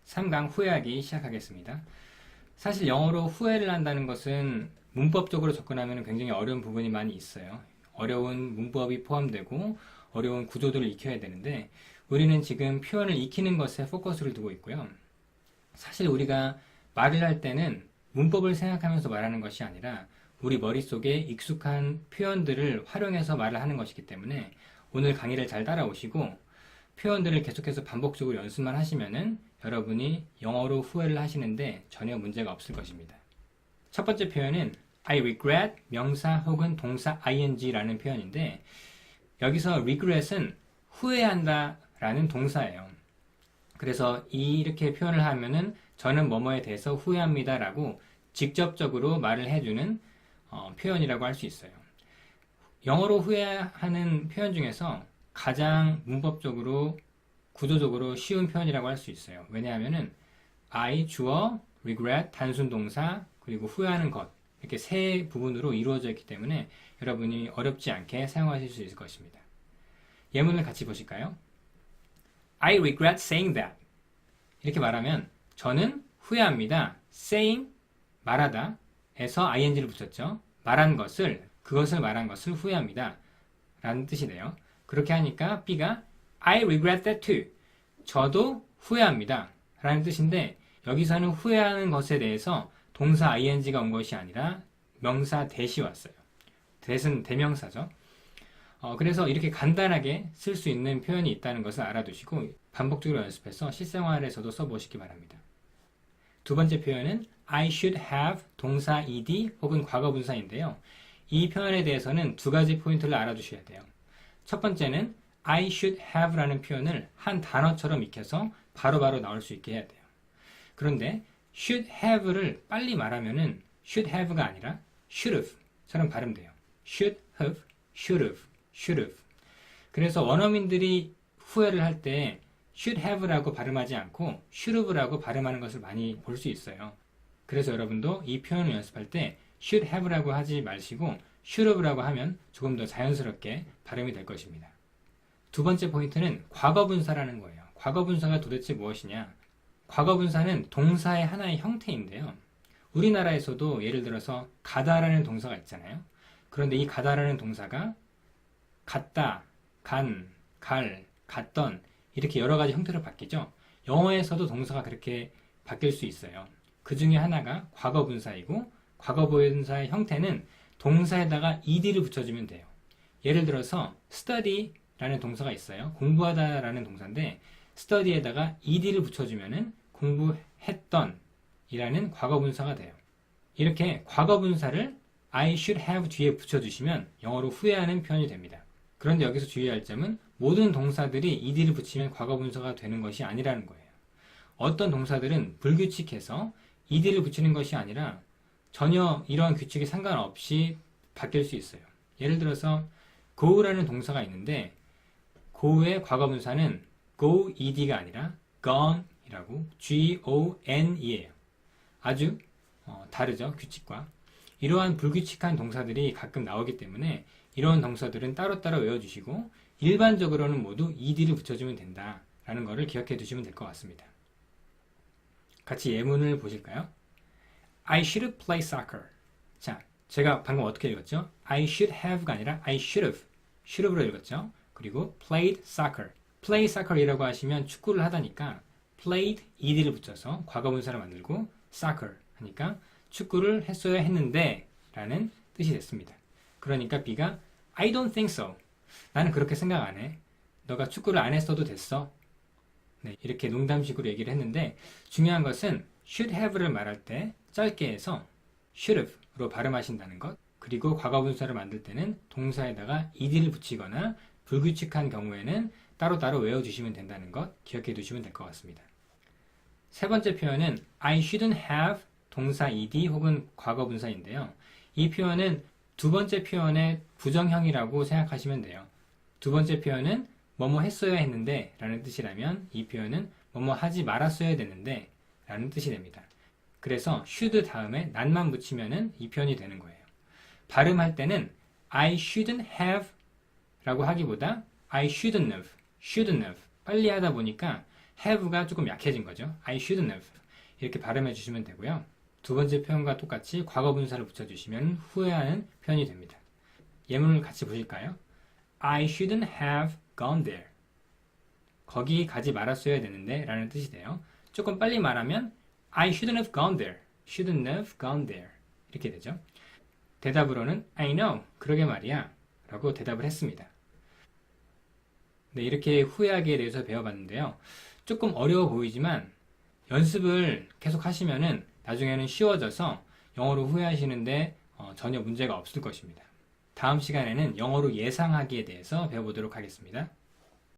3강 후회하기 시작하겠습니다. 사실 영어로 후회를 한다는 것은 문법적으로 접근하면 굉장히 어려운 부분이 많이 있어요. 어려운 문법이 포함되고 어려운 구조들을 익혀야 되는데 우리는 지금 표현을 익히는 것에 포커스를 두고 있고요. 사실 우리가 말을 할 때는 문법을 생각하면서 말하는 것이 아니라 우리 머릿속에 익숙한 표현들을 활용해서 말을 하는 것이기 때문에 오늘 강의를 잘 따라오시고 표현들을 계속해서 반복적으로 연습만 하시면은 여러분이 영어로 후회를 하시는데 전혀 문제가 없을 것입니다. 첫 번째 표현은 I regret 명사 혹은 동사 ing라는 표현인데 여기서 regret은 후회한다 라는 동사예요. 그래서 이렇게 표현을 하면은 저는 뭐뭐에 대해서 후회합니다 라고 직접적으로 말을 해주는 표현이라고 할 수 있어요. 영어로 후회하는 표현 중에서 가장 문법적으로 구조적으로 쉬운 표현이라고 할 수 있어요. 왜냐하면은 I 주어, regret 단순 동사, 그리고 후회하는 것 이렇게 세 부분으로 이루어져 있기 때문에 여러분이 어렵지 않게 사용하실 수 있을 것입니다. 예문을 같이 보실까요? I regret saying that. 이렇게 말하면 저는 후회합니다. saying 말하다 에서 ing를 붙였죠. 말한 것을 그것을 말한 것을 후회합니다. 라는 뜻이 돼요. 그렇게 하니까 B가 I regret that too. 저도 후회합니다. 라는 뜻인데 여기서는 후회하는 것에 대해서 동사 ing가 온 것이 아니라 명사 that이 왔어요. that은 대명사죠. 그래서 이렇게 간단하게 쓸 수 있는 표현이 있다는 것을 알아두시고 반복적으로 연습해서 실생활에서도 써보시기 바랍니다. 두 번째 표현은 I should have 동사 ed 혹은 과거분사인데요. 이 표현에 대해서는 두 가지 포인트를 알아두셔야 돼요. 첫 번째는 I should have 라는 표현을 한 단어처럼 익혀서 바로바로 나올 수 있게 해야 돼요. 그런데 should have를 빨리 말하면은 should have가 아니라 should have처럼 발음돼요. should have, should have, should have. 그래서 원어민들이 후회를 할 때 should have라고 발음하지 않고 should have라고 발음하는 것을 많이 볼 수 있어요. 그래서 여러분도 이 표현을 연습할 때 should have라고 하지 마시고 should have라고 하면 조금 더 자연스럽게 발음이 될 것입니다. 두 번째 포인트는 과거분사라는 거예요. 과거분사가 도대체 무엇이냐? 과거분사는 동사의 하나의 형태인데요. 우리나라에서도 예를 들어서 가다라는 동사가 있잖아요. 그런데 이 가다라는 동사가 갔다, 간, 갈, 갔던 이렇게 여러 가지 형태로 바뀌죠. 영어에서도 동사가 그렇게 바뀔 수 있어요. 그 중에 하나가 과거분사이고 과거분사의 형태는 동사에다가 ed를 붙여주면 돼요. 예를 들어서 study라는 동사가 있어요. 공부하다라는 동사인데 study에다가 ed를 붙여주면은 공부했던 이라는 과거분사가 돼요. 이렇게 과거분사를 I should have 뒤에 붙여주시면 영어로 후회하는 표현이 됩니다. 그런데 여기서 주의할 점은 모든 동사들이 ed를 붙이면 과거분사가 되는 것이 아니라는 거예요. 어떤 동사들은 불규칙해서 ed를 붙이는 것이 아니라 전혀 이러한 규칙에 상관없이 바뀔 수 있어요. 예를 들어서 go라는 동사가 있는데 go의 과거분사는 go ed가 아니라 gone이라고 G-O-N이에요. 아주 다르죠. 규칙과. 이러한 불규칙한 동사들이 가끔 나오기 때문에 이러한 동사들은 따로따로 외워주시고 일반적으로는 모두 ed를 붙여주면 된다라는 것을 기억해 두시면 될 것 같습니다. 같이 예문을 보실까요? I should play soccer. 자, 제가 방금 어떻게 읽었죠? I should have가 아니라 I should have. should have로 읽었죠? 그리고 played soccer. play soccer이라고 하시면 축구를 하다니까 played ed를 붙여서 과거분사를 만들고 soccer 하니까 축구를 했어야 했는데 라는 뜻이 됐습니다. 그러니까 B가 I don't think so. 나는 그렇게 생각 안 해. 너가 축구를 안 했어도 됐어. 네, 이렇게 농담식으로 얘기를 했는데 중요한 것은 should have를 말할 때 짧게 해서 should have로 발음하신다는 것, 그리고 과거분사를 만들 때는 동사에다가 ed를 붙이거나 불규칙한 경우에는 따로따로 외워주시면 된다는 것 기억해 두시면 될 것 같습니다. 세 번째 표현은 I shouldn't have 동사 ed 혹은 과거분사인데요. 이 표현은 두 번째 표현의 부정형이라고 생각하시면 돼요. 두 번째 표현은 뭐뭐 했어야 했는데 라는 뜻이라면 이 표현은 뭐뭐 하지 말았어야 됐는데 라는 뜻이 됩니다. 그래서 should 다음에 not만 붙이면은 이 표현이 되는 거예요. 발음할 때는 I shouldn't have 라고 하기보다 I shouldn't have 빨리 하다 보니까 have가 조금 약해진 거죠. I shouldn't have. 이렇게 발음해 주시면 되고요. 두 번째 표현과 똑같이 과거 분사를 붙여주시면 후회하는 표현이 됩니다. 예문을 같이 보실까요? I shouldn't have gone there. 거기 가지 말았어야 되는데 라는 뜻이 돼요. 조금 빨리 말하면 I shouldn't have gone there. shouldn't have gone there. 이렇게 되죠. 대답으로는 I know. 그러게 말이야. 라고 대답을 했습니다. 네, 이렇게 후회하기에 대해서 배워봤는데요. 조금 어려워 보이지만 연습을 계속 하시면은 나중에는 쉬워져서 영어로 후회하시는데 전혀 문제가 없을 것입니다. 다음 시간에는 영어로 예상하기에 대해서 배워보도록 하겠습니다.